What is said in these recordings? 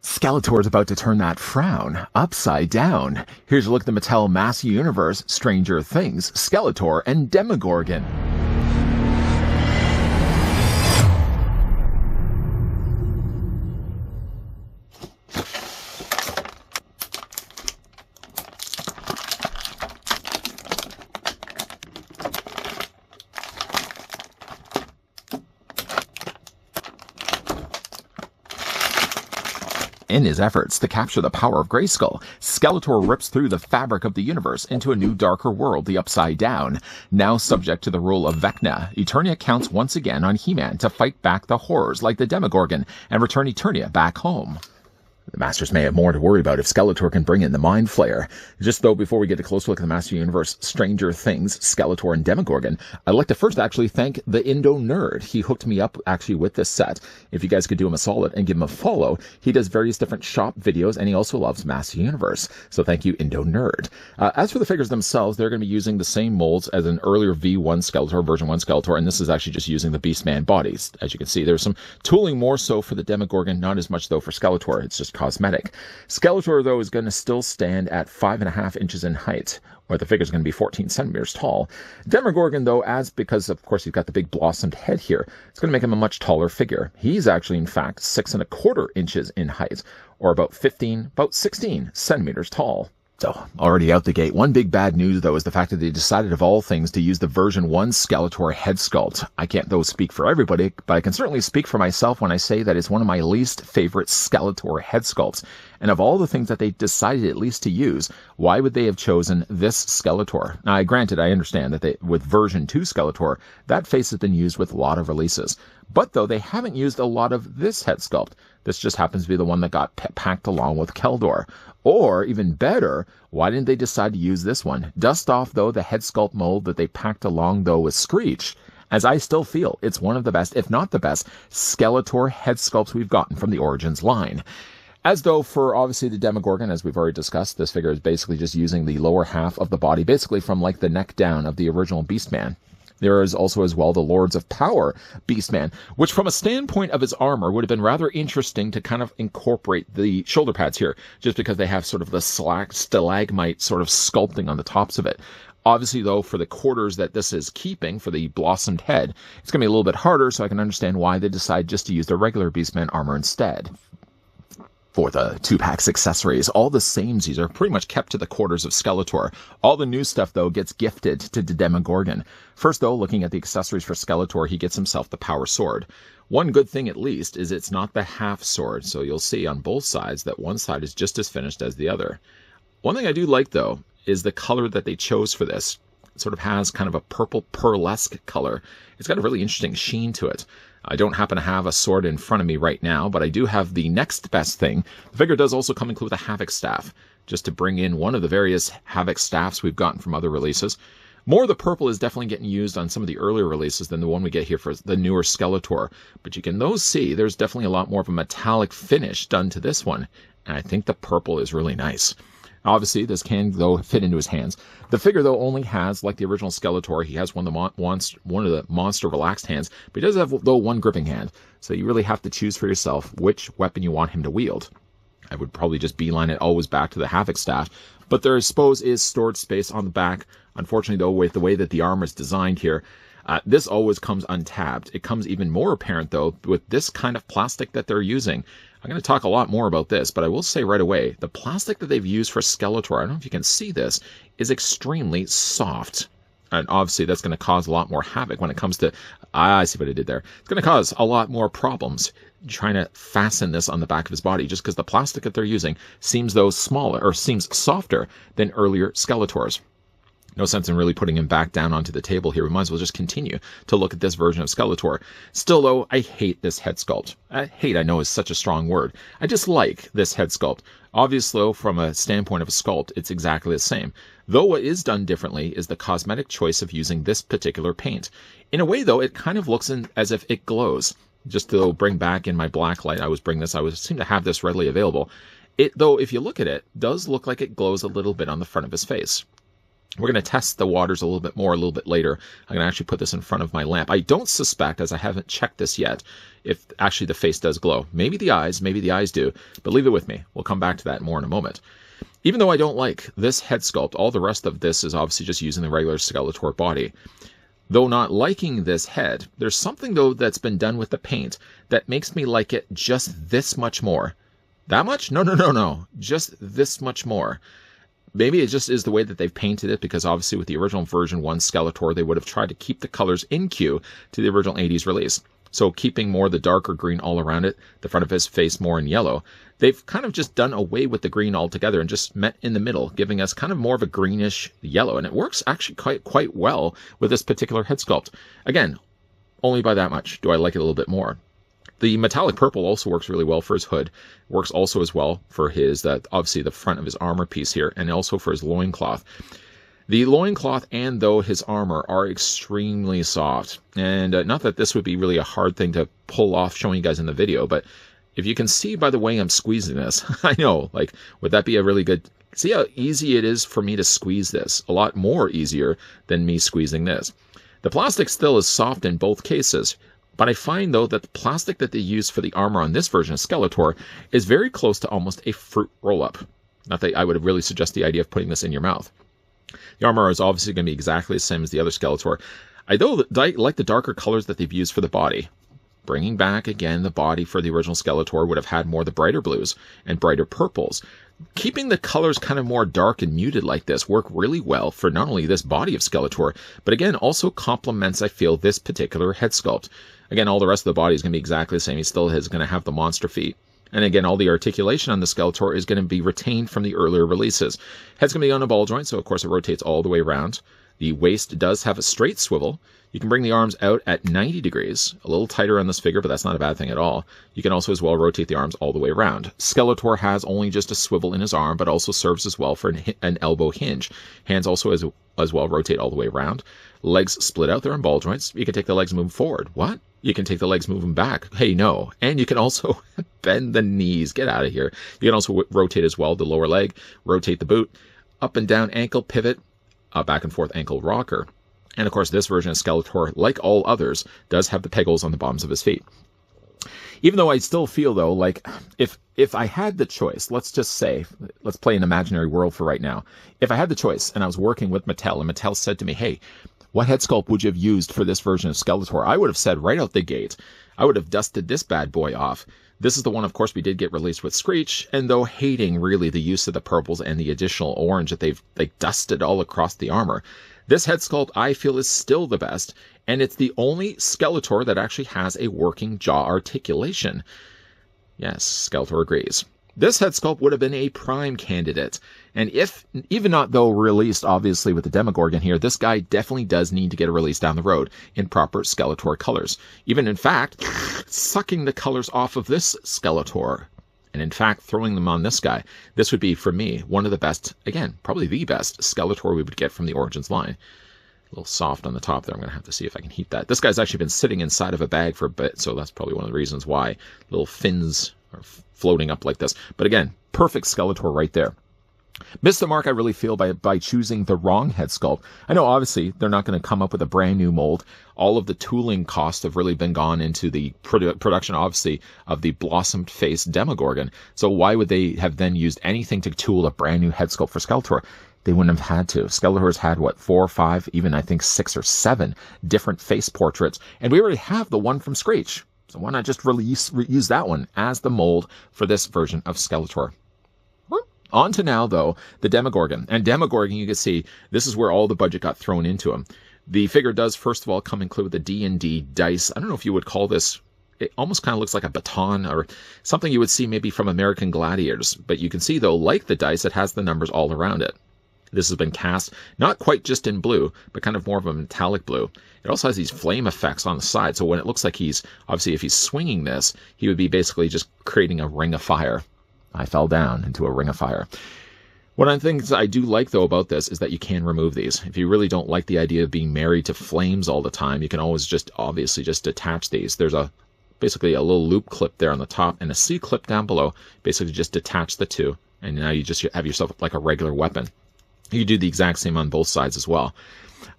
Skeletor is about to turn that frown upside down. Here's a look at the Mattel Master Universe, Stranger Things, Skeletor, and Demogorgon. In his efforts to capture the power of Grayskull, Skeletor rips through the fabric of the universe into a new darker world, the Upside Down. Now subject to the rule of Vecna, Eternia counts once again on He-Man to fight back the horrors like the Demogorgon and return Eternia back home. The Masters may have more to worry about if Skeletor can bring in the Mind Flayer. Just though, before we get a close look at the Master Universe, Stranger Things, Skeletor, and Demogorgon, I'd like to first actually thank the Indo Nerd. He hooked me up actually with this set. If you guys could do him a solid and give him a follow, he does various different shop videos, and he also loves Master Universe. So thank you, Indo Nerd. As for the figures themselves, they're going to be using the same molds as an earlier V1 Skeletor, version 1 Skeletor, and this is actually just using the Beastman bodies. As you can see, there's some tooling more so for the Demogorgon, not as much though for Skeletor. It's just cosmetic. Skeletor, though, is going to still stand at 5.5 inches in height, where the figure is going to be 14 centimeters tall. Demogorgon, though, because, of course, you've got the big blossomed head here, it's going to make him a much taller figure. He's actually, in fact, 6.25 inches in height, or about 16 centimeters tall. So, already out the gate. One big bad news, though, is the fact that they decided, of all things, to use the version 1 Skeletor head sculpt. I can't, though, speak for everybody, but I can certainly speak for myself when I say that it's one of my least favorite Skeletor head sculpts. And of all the things that they decided at least to use, why would they have chosen this Skeletor? Now, granted, I understand that with version 2 Skeletor, that face has been used with a lot of releases. But, though, they haven't used a lot of this head sculpt. This just happens to be the one that got packed along with Keldor. Or, even better, why didn't they decide to use this one? Dust off, though, the head sculpt mold that they packed along, though, with Screech, as I still feel it's one of the best, if not the best, Skeletor head sculpts we've gotten from the Origins line. As though for, obviously, the Demogorgon, as we've already discussed, this figure is basically just using the lower half of the body, basically from, like, the neck down of the original Beastman. There is also as well the Lords of Power Beastman, which from a standpoint of his armor would have been rather interesting to kind of incorporate the shoulder pads here, just because they have sort of the stalagmite sort of sculpting on the tops of it. Obviously, though, for the quarters that this is keeping, for the blossomed head, it's going to be a little bit harder, so I can understand why they decide just to use the regular Beastman armor instead. For the 2-packs accessories, all the samesies are pretty much kept to the quarters of Skeletor. All the new stuff, though, gets gifted to the Demogorgon. First, though, looking at the accessories for Skeletor, he gets himself the Power Sword. One good thing, at least, is it's not the half sword, so you'll see on both sides that one side is just as finished as the other. One thing I do like, though, is the color that they chose for this. It sort of has kind of a purple pearlesque color. It's got a really interesting sheen to it. I don't happen to have a sword in front of me right now, but I do have the next best thing. The figure does also come include with a Havoc Staff, just to bring in one of the various Havoc Staffs we've gotten from other releases. More of the purple is definitely getting used on some of the earlier releases than the one we get here for the newer Skeletor. But you can see there's definitely a lot more of a metallic finish done to this one. And I think the purple is really nice. Obviously, this can, though, fit into his hands. The figure, though, only has, like the original Skeletor, he has one of the monster relaxed hands, but he does have, though, one gripping hand. So you really have to choose for yourself which weapon you want him to wield. I would probably just beeline it always back to the Havoc Staff, but there, I suppose, is storage space on the back. Unfortunately, though, with the way that the armor is designed here, this always comes untabbed. It comes even more apparent, though, with this kind of plastic that they're using. I'm going to talk a lot more about this, but I will say right away, the plastic that they've used for Skeletor, I don't know if you can see this, is extremely soft. And obviously that's going to cause a lot more havoc when it comes to, I see what I did there. It's going to cause a lot more problems trying to fasten this on the back of his body, just because the plastic that they're using seems, though, smaller, or seems softer than earlier Skeletors. No sense in really putting him back down onto the table here. We might as well just continue to look at this version of Skeletor. Still, though, I hate this head sculpt. Hate, I know, is such a strong word. I just like this head sculpt. Obviously, though, from a standpoint of a sculpt, it's exactly the same. Though what is done differently is the cosmetic choice of using this particular paint. In a way, though, it kind of looks as if it glows. Just to bring back in my black light, I seem to have this readily available. It, though, if you look at it, does look like it glows a little bit on the front of his face. We're going to test the waters a little bit more a little bit later. I'm going to actually put this in front of my lamp. I don't suspect, as I haven't checked this yet, if actually the face does glow. Maybe the eyes do, but leave it with me. We'll come back to that more in a moment. Even though I don't like this head sculpt, all the rest of this is obviously just using the regular Skeletor body. Though not liking this head, there's something though that's been done with the paint that makes me like it just this much more. That much? No. Just this much more. Maybe it just is the way that they've painted it, because obviously with the original version 1 Skeletor, they would have tried to keep the colors in Q to the original 80s release. So keeping more of the darker green all around it, the front of his face more in yellow. They've kind of just done away with the green altogether and just met in the middle, giving us kind of more of a greenish yellow. And it works actually quite well with this particular head sculpt. Again, only by that much do I like it a little bit more. The metallic purple also works really well for his hood. Works also as well for his, obviously the front of his armor piece here, and also for his loincloth. The loincloth and though his armor are extremely soft. And not that this would be really a hard thing to pull off showing you guys in the video, but if you can see by the way I'm squeezing this, I know, like, would that be a really good... See how easy it is for me to squeeze this? A lot more easier than me squeezing this. The plastic still is soft in both cases. But I find, though, that the plastic that they use for the armor on this version of Skeletor is very close to almost a fruit roll-up. Not that I would really suggest the idea of putting this in your mouth. The armor is obviously going to be exactly the same as the other Skeletor. I like the darker colors that they've used for the body. Bringing back, again, the body for the original Skeletor would have had more of the brighter blues and brighter purples. Keeping the colors kind of more dark and muted like this work really well for not only this body of Skeletor, but again, also complements, I feel, this particular head sculpt. Again, all the rest of the body is going to be exactly the same. He still is going to have the monster feet. And again, all the articulation on the Skeletor is going to be retained from the earlier releases. Head's going to be on a ball joint, so of course it rotates all the way around. The waist does have a straight swivel. You can bring the arms out at 90 degrees, a little tighter on this figure, but that's not a bad thing at all. You can also as well rotate the arms all the way around. Skeletor has only just a swivel in his arm, but also serves as well for an elbow hinge. Hands also as well rotate all the way around. Legs split out there in ball joints. You can take the legs and move forward. What? You can take the legs, move them back. Hey, no. And you can also bend the knees. Get out of here. You can also rotate as well the lower leg, rotate the boot, up and down ankle pivot, back and forth ankle rocker. And of course, this version of Skeletor, like all others, does have the pegals on the bottoms of his feet. Even though I still feel, though, like if I had the choice, let's just say, let's play an imaginary world for right now. If I had the choice and I was working with Mattel and Mattel said to me, hey, what head sculpt would you have used for this version of Skeletor? I would have said right out the gate, I would have dusted this bad boy off. This is the one, of course, we did get released with Screech, and though hating really the use of the purples and the additional orange that they've dusted all across the armor, this head sculpt I feel is still the best, and it's the only Skeletor that actually has a working jaw articulation. Yes, Skeletor agrees. This head sculpt would have been a prime candidate. And even not though released obviously with the Demogorgon here, this guy definitely does need to get a release down the road in proper Skeletor colors. Even in fact, sucking the colors off of this Skeletor and in fact throwing them on this guy, this would be for me one of the best, again, probably the best Skeletor we would get from the Origins line. A little soft on the top there. I'm going to have to see if I can heat that. This guy's actually been sitting inside of a bag for a bit, so that's probably one of the reasons why little fins are floating up like this. But again, perfect Skeletor right there. Missed the mark, I really feel, by choosing the wrong head sculpt. I know, obviously, they're not going to come up with a brand new mold. All of the tooling costs have really been gone into the production, obviously, of the blossomed face Demogorgon. So why would they have then used anything to tool a brand new head sculpt for Skeletor? They wouldn't have had to. Skeletor's had, 4 or 5, even I think 6 or 7 different face portraits. And we already have the one from Screech. So why not just reuse that one as the mold for this version of Skeletor? On to now, though, the Demogorgon. And Demogorgon, you can see, this is where all the budget got thrown into him. The figure does, first of all, come included with the D&D dice. I don't know if you would call this, it almost kind of looks like a baton or something you would see maybe from American Gladiators. But you can see, though, like the dice, it has the numbers all around it. This has been cast, not quite just in blue, but kind of more of a metallic blue. It also has these flame effects on the side, so when it looks like he's, obviously if he's swinging this, he would be basically just creating a ring of fire. I fell down into a ring of fire. One of the things I do like, though, about this is that you can remove these. If you really don't like the idea of being married to flames all the time, you can always just, obviously, just detach these. There's basically a little loop clip there on the top and a C-clip down below. Basically just detach the two, and now you just have yourself like a regular weapon. You do the exact same on both sides as well.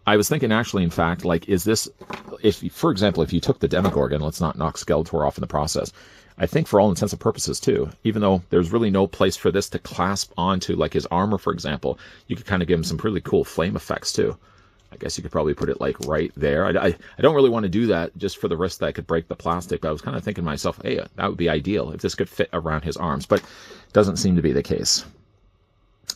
I was thinking actually, in fact, like, is this, if, for example, if you took the Demogorgon, let's not knock Skeletor off in the process, I think for all intents and purposes too, even though there's really no place for this to clasp onto, like his armor, for example, you could kind of give him some really cool flame effects too. I guess you could probably put it like right there. I don't really want to do that just for the risk that I could break the plastic, but I was kind of thinking to myself, hey, that would be ideal if this could fit around his arms, but doesn't seem to be the case.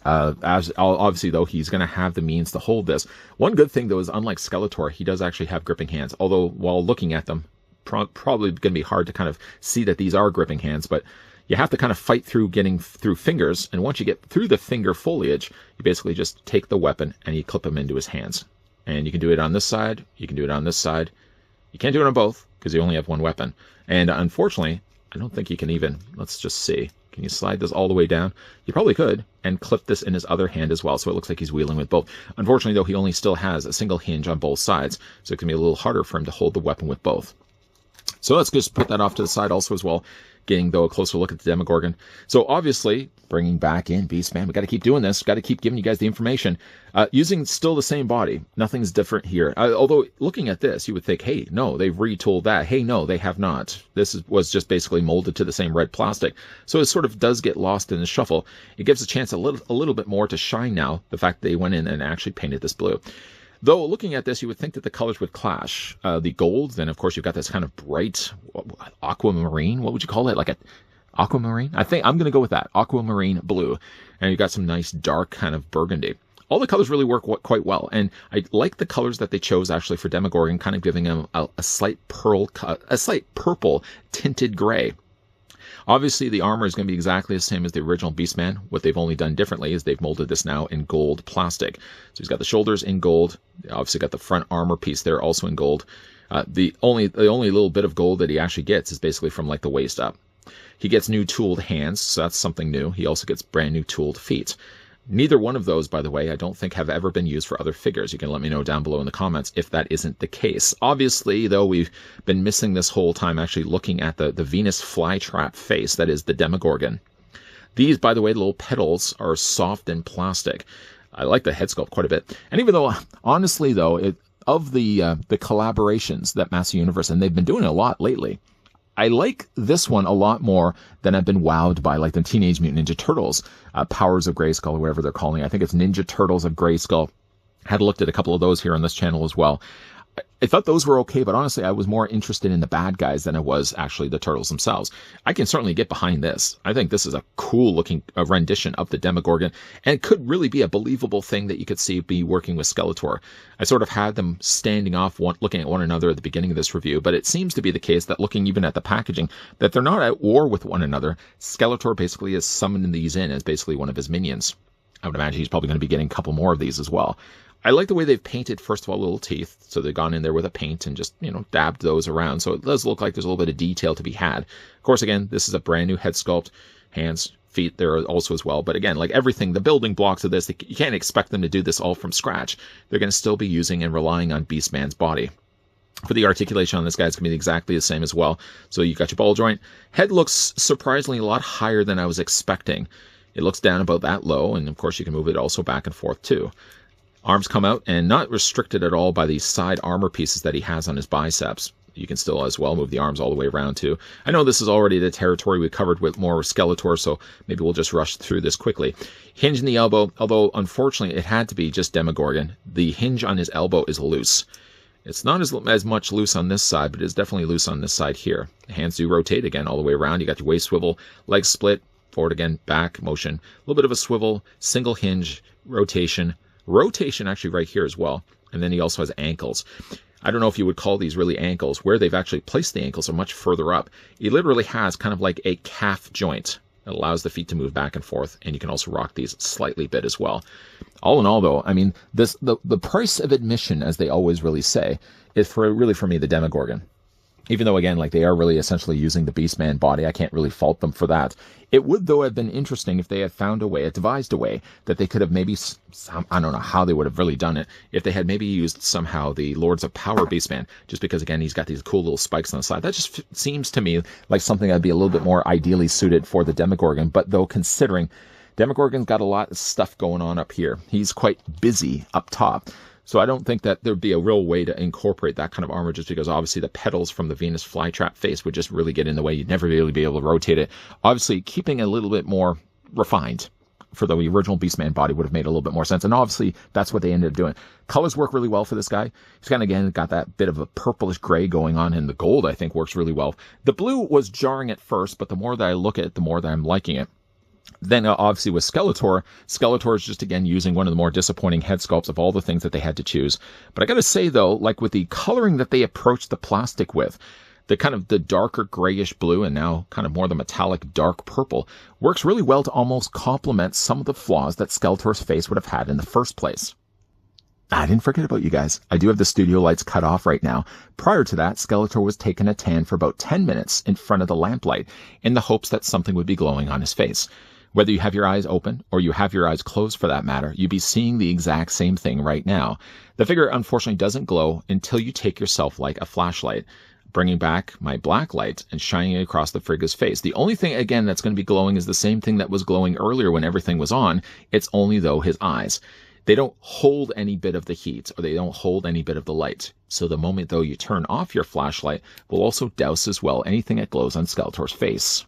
As obviously, though, he's going to have the means to hold this. One good thing, though, is unlike Skeletor, he does actually have gripping hands, although while looking at them, probably going to be hard to kind of see that these are gripping hands, but you have to kind of fight through getting through fingers, and once you get through the finger foliage, you basically just take the weapon and you clip him into his hands. And you can do it on this side, you can do it on this side. You can't do it on both, because you only have one weapon. And unfortunately, I don't think you can even, let's just see. Can you slide this all the way down? You probably could, and clip this in his other hand as well, so it looks like he's wheeling with both. Unfortunately, though, he only still has a single hinge on both sides, so it can be a little harder for him to hold the weapon with both. So let's just put that off to the side also as well, getting, though, a closer look at the Demogorgon. So obviously, bringing back in Beastman, we got to keep doing this, got to keep giving you guys the information. Using still the same body, nothing's different here. Although, looking at this, you would think, hey, no, they've retooled that. Hey, no, they have not. This was just basically molded to the same red plastic. So it sort of does get lost in the shuffle. It gives a chance a little bit more to shine now, the fact that they went in and actually painted this blue. Though, looking at this, you would think that the colors would clash. The gold, then, of course, you've got this kind of bright aquamarine. What would you call it? Like a aquamarine? I think I'm going to go with that. Aquamarine blue. And you've got some nice dark kind of burgundy. All the colors really work quite well. And I like the colors that they chose, actually, for Demogorgon, kind of giving him a slight purple tinted gray. Obviously, the armor is going to be exactly the same as the original Beastman. What they've only done differently is they've molded this now in gold plastic. So he's got the shoulders in gold. Obviously got the front armor piece there also in gold. The only little bit of gold that he actually gets is basically from like the waist up. He gets new tooled hands, so that's something new. He also gets brand new tooled feet. Neither one of those, by the way, I don't think have ever been used for other figures. You can let me know down below in the comments if that isn't the case. Obviously, though, we've been missing this whole time actually looking at the Venus flytrap face, that is the Demogorgon. These, by the way, the little petals are soft and plastic. I like the head sculpt quite a bit. And even though, honestly, though, of the collaborations that Master Universe, and they've been doing a lot lately, I like this one a lot more than I've been wowed by, like the Teenage Mutant Ninja Turtles, Powers of Grayskull, or whatever they're calling it. I think it's Ninja Turtles of Grayskull. Had looked at a couple of those here on this channel as well. I thought those were okay, but honestly, I was more interested in the bad guys than I was actually the turtles themselves. I can certainly get behind this. I think this is a cool looking rendition of the Demogorgon, and it could really be a believable thing that you could see be working with Skeletor. I sort of had them standing off, looking at one another at the beginning of this review, but it seems to be the case that looking even at the packaging, that they're not at war with one another. Skeletor basically is summoning these in as basically one of his minions. I would imagine he's probably going to be getting a couple more of these as well. I like the way they've painted, first of all, little teeth. So they've gone in there with a paint and just, dabbed those around. So it does look like there's a little bit of detail to be had. Of course, again, this is a brand new head sculpt. Hands, feet there also as well. But again, like everything, the building blocks of this, you can't expect them to do this all from scratch. They're going to still be using and relying on Beastman's body. For the articulation on this guy, it's going to be exactly the same as well. So you've got your ball joint. Head looks surprisingly a lot higher than I was expecting. It looks down about that low, and of course you can move it also back and forth too. Arms come out and not restricted at all by these side armor pieces that he has on his biceps. You can still as well move the arms all the way around too. I know this is already the territory we covered with more Skeletor, so maybe we'll just rush through this quickly. Hinge in the elbow, although unfortunately it had to be just Demogorgon. The hinge on his elbow is loose. It's not as much loose on this side, but it's definitely loose on this side here. The hands do rotate again all the way around. You got your waist swivel, leg split, forward again, back motion, a little bit of a swivel, single hinge, rotation actually right here as well. And then he also has ankles. I don't know if you would call these really ankles. Where they've actually placed the ankles are much further up. He literally has kind of like a calf joint that allows the feet to move back and forth, and you can also rock these slightly bit as well. All in all, though, I mean, the price of admission, as they always really say, is for me the Demogorgon. Even though, again, like they are really essentially using the Beastman body, I can't really fault them for that. It would, though, have been interesting if they had found a way, devised a way, that they could have maybe, I don't know how they would have really done it, if they had maybe used somehow the Lords of Power Beastman, just because, again, he's got these cool little spikes on the side. That just seems to me like something that'd be a little bit more ideally suited for the Demogorgon, but though considering Demogorgon's got a lot of stuff going on up here. He's quite busy up top. So I don't think that there'd be a real way to incorporate that kind of armor, just because obviously the petals from the Venus flytrap face would just really get in the way. You'd never really be able to rotate it. Obviously, keeping a little bit more refined for the original Beastman body would have made a little bit more sense. And obviously, that's what they ended up doing. Colors work really well for this guy. He's kind of, again, got that bit of a purplish gray going on, and the gold, I think, works really well. The blue was jarring at first, but the more that I look at it, the more that I'm liking it. Then, obviously, with Skeletor is just, again, using one of the more disappointing head sculpts of all the things that they had to choose. But I got to say, though, like with the coloring that they approached the plastic with, the kind of the darker grayish blue and now kind of more the metallic dark purple works really well to almost complement some of the flaws that Skeletor's face would have had in the first place. I didn't forget about you guys. I do have the studio lights cut off right now. Prior to that, Skeletor was taking a tan for about 10 minutes in front of the lamplight in the hopes that something would be glowing on his face. Whether you have your eyes open or you have your eyes closed for that matter, you'd be seeing the exact same thing right now. The figure unfortunately doesn't glow until you take yourself like a flashlight, bringing back my black light and shining it across the figure's face. The only thing, again, that's going to be glowing is the same thing that was glowing earlier when everything was on. It's only, though, his eyes. They don't hold any bit of the heat, or they don't hold any bit of the light. So the moment, though, you turn off your flashlight, will also douse as well anything that glows on Skeletor's face.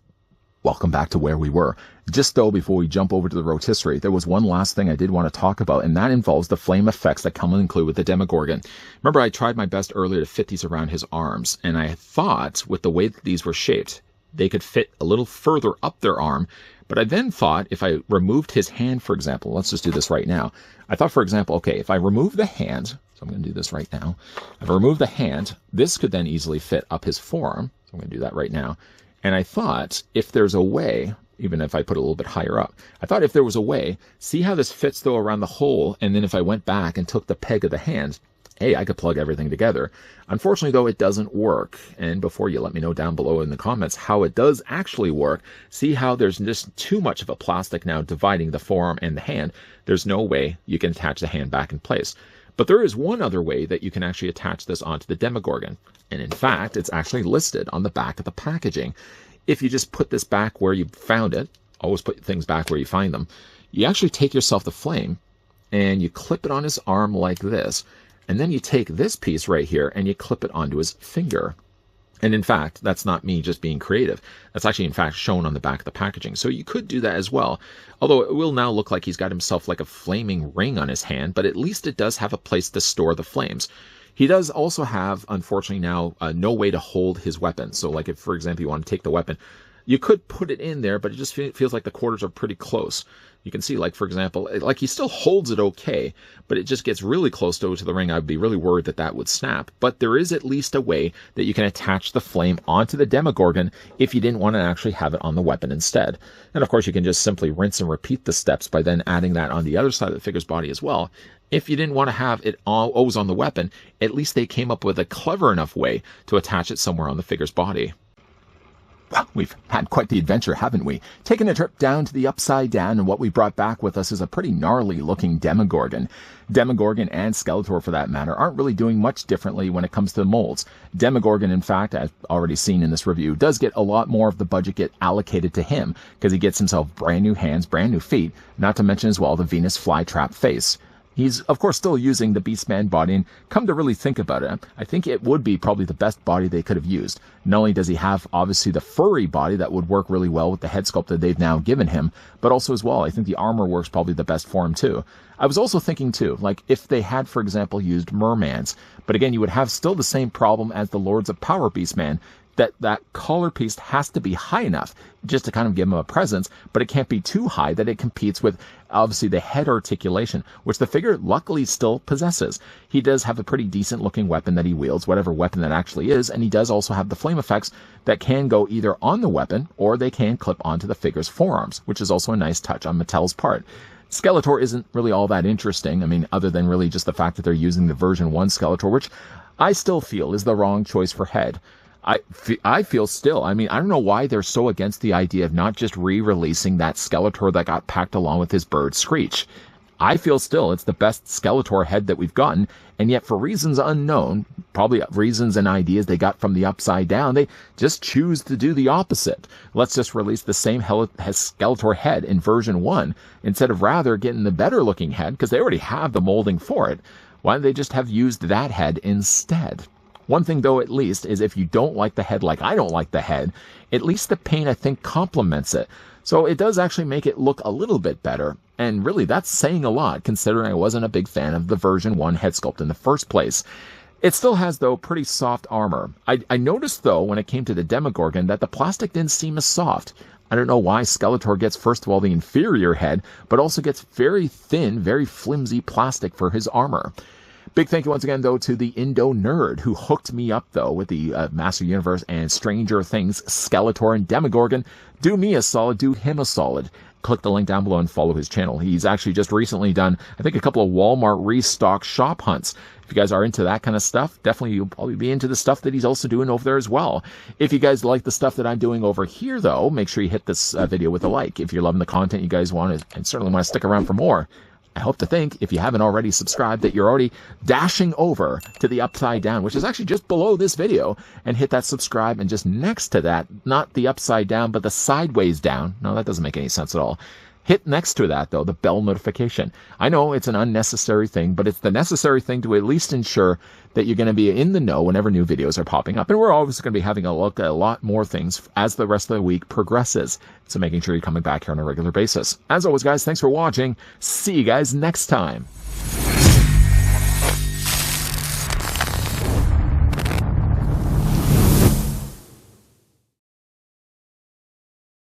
Welcome back to where we were. Just though, before we jump over to the rotisserie, there was one last thing I did want to talk about, and that involves the flame effects that come included with the Demogorgon. Remember, I tried my best earlier to fit these around his arms, and I thought, with the way that these were shaped, they could fit a little further up their arm. But I then thought, if I removed his hand, for example, let's just do this right now. I thought, for example, okay, if I remove the hand, so I'm going to do this right now. If I remove the hand, this could then easily fit up his forearm. So I'm going to do that right now. And I thought, if there's a way, even if I put it a little bit higher up, I thought if there was a way, see how this fits though around the hole, and then if I went back and took the peg of the hand, hey, I could plug everything together. Unfortunately, though, it doesn't work. And before you let me know down below in the comments how it does actually work, see how there's just too much of a plastic now dividing the forearm and the hand. There's no way you can attach the hand back in place. But there is one other way that you can actually attach this onto the Demogorgon. And in fact, it's actually listed on the back of the packaging. If you just put this back where you found it, always put things back where you find them, you actually take yourself the flame and you clip it on his arm like this. And then you take this piece right here and you clip it onto his finger. And in fact, that's not me just being creative. That's actually, in fact, shown on the back of the packaging. So you could do that as well. Although it will now look like he's got himself like a flaming ring on his hand, but at least it does have a place to store the flames. He does also have, unfortunately now, no way to hold his weapon. So like if, for example, you want to take the weapon, you could put it in there, but it just feels like the quarters are pretty close. You can see, like, for example, like he still holds it okay, but it just gets really close to the ring. I'd be really worried that that would snap. But there is at least a way that you can attach the flame onto the Demogorgon if you didn't want to actually have it on the weapon instead. And of course, you can just simply rinse and repeat the steps by then adding that on the other side of the figure's body as well. If you didn't want to have it always on the weapon, at least they came up with a clever enough way to attach it somewhere on the figure's body. Well, we've had quite the adventure, haven't we? Taking a trip down to the Upside Down, and what we brought back with us is a pretty gnarly-looking Demogorgon. Demogorgon and Skeletor, for that matter, aren't really doing much differently when it comes to the molds. Demogorgon, in fact, as already seen in this review, does get a lot more of the budget get allocated to him, because he gets himself brand new hands, brand new feet, not to mention as well the Venus flytrap face. He's, of course, still using the Beastman body, and come to really think about it, I think it would be probably the best body they could have used. Not only does he have, obviously, the furry body that would work really well with the head sculpt that they've now given him, but also as well, I think the armor works probably the best for him, too. I was also thinking, too, like, if they had, for example, used mermans, but again, you would have still the same problem as the Lords of Power Beastman, that collar piece has to be high enough just to kind of give him a presence, but it can't be too high that it competes with, obviously, the head articulation, which the figure luckily still possesses. He does have a pretty decent looking weapon that he wields, whatever weapon that actually is, and he does also have the flame effects that can go either on the weapon or they can clip onto the figure's forearms, which is also a nice touch on Mattel's part. Skeletor isn't really all that interesting, I mean, other than really just the fact that they're using the version 1 Skeletor, which I still feel is the wrong choice for head. I feel still, I mean, I don't know why they're so against the idea of not just re-releasing that Skeletor that got packed along with his bird Screech. I feel still it's the best Skeletor head that we've gotten, and yet for reasons unknown, probably reasons and ideas they got from the Upside Down, they just choose to do the opposite. Let's just release the same Skeletor head in version 1, instead of rather getting the better looking head, because they already have the molding for it. Why don't they just have used that head instead? One thing, though, at least, is if you don't like the head like I don't like the head, at least the paint, I think, complements it. So it does actually make it look a little bit better. And really, that's saying a lot, considering I wasn't a big fan of the version 1 head sculpt in the first place. It still has, though, pretty soft armor. I noticed, though, when it came to the Demogorgon, that the plastic didn't seem as soft. I don't know why Skeletor gets, first of all, the inferior head, but also gets very thin, very flimsy plastic for his armor. Big thank you once again, though, to the Indo Nerd, who hooked me up, though, with the Master Universe and Stranger Things, Skeletor and Demogorgon. Do me a solid, do him a solid. Click the link down below and follow his channel. He's actually just recently done, I think, a couple of Walmart restock shop hunts. If you guys are into that kind of stuff, definitely you'll probably be into the stuff that he's also doing over there as well. If you guys like the stuff that I'm doing over here, though, make sure you hit this video with a like. If you're loving the content you guys want to, and certainly want to stick around for more, I hope to think, if you haven't already subscribed, that you're already dashing over to the Upside Down, which is actually just below this video, and hit that subscribe, and just next to that, not the Upside Down, but the sideways down. No, that doesn't make any sense at all. Hit next to that, though, the bell notification. I know it's an unnecessary thing, but it's the necessary thing to at least ensure that you're going to be in the know whenever new videos are popping up. And we're always going to be having a look at a lot more things as the rest of the week progresses. So making sure you're coming back here on a regular basis. As always, guys, thanks for watching. See you guys next time.